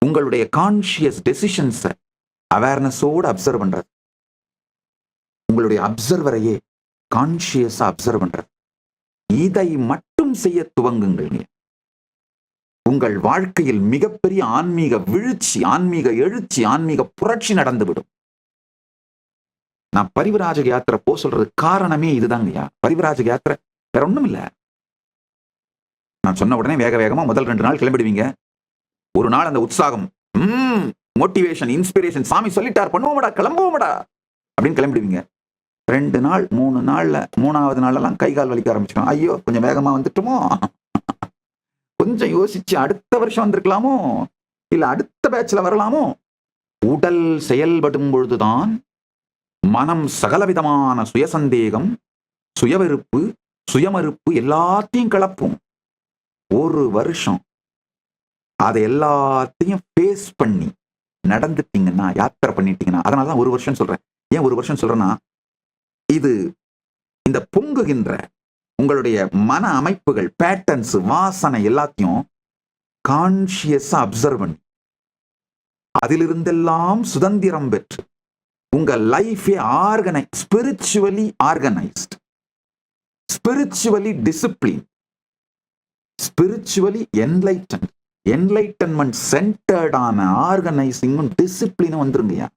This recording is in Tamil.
உங்களுடைய கான்சியஸ் டெசிஷன்ஸை அவேர்னஸோடு அப்சர்வ் பண்றது, உங்களுடைய அப்சர்வரையே கான்சியஸா அப்சர்வ் பண்றது, இதை மட்டும் செய்ய துவங்குங்கள். உங்கள் வாழ்க்கையில் மிகப்பெரிய ஆன்மீக விழுச்சி, ஆன்மீக எழுச்சி, ஆன்மீக புரட்சி நடந்துவிடும். நான் பரிவராஜ யாத்திரை போ சொல்றது காரணமே இதுதாங்கய்யா. பரிவராஜ யாத்திரை வேற ஒண்ணும் இல்ல. நான் சொன்ன உடனே வேக வேகமா முதல் 2 நாள் கிளம்பிடுவீங்க. ஒரு நாள் அந்த உற்சாகம், மோட்டிவேஷன், இன்ஸ்பிரேஷன், சாமி சொல்லிட்டார் பண்ணுவோமடா, கிளம்புவோமடா அப்படின்னு கிளம்பிடுவீங்க. 2 நாள் 3 நாள்ல 3வது நாளெல்லாம் கை கால் வலிக்க ஆரம்பிச்சிடும். ஐயோ கொஞ்சம் வேகமா வந்துட்டுமோ, கொஞ்சம் யோசிச்சு அடுத்த வருஷம் வந்திருக்கலாமோ, இல்ல அடுத்த பேட்ச்ல வரலாமோ. உடல் செயல்படும் பொழுதுதான் மனம் சகலவிதமான சுயசந்தேகம், சுயவெறுப்பு, சுயமறுப்பு எல்லாத்தையும் கிளப்பும். 1 வருஷம் அதை எல்லாத்தையும் ஃபேஸ் பண்ணி நடந்துட்டீங்கன்னா, யாத்திரை பண்ணிட்டீங்கன்னா, அதனாலதான் 1 வருஷம் சொல்றேன். ஏன் 1 வருஷம் சொல்றேன்னா, இது இந்த பொங்குகின்ற உங்களுடைய மன அமைப்புகள், பேட்டர்ன்ஸ், வாசனை எல்லாத்தையும் கான்சியஸா அப்சர்வ் பண்ணி அதிலிருந்தெல்லாம் சுதந்திரம் பெற்று உங்க லைஃபே spiritually organised, spiritually discipline, spiritually enlightenment சென்டர்டான ஆர்கனைசிங்கும் டிசிப்ளினும் வந்துருங்கய்யா.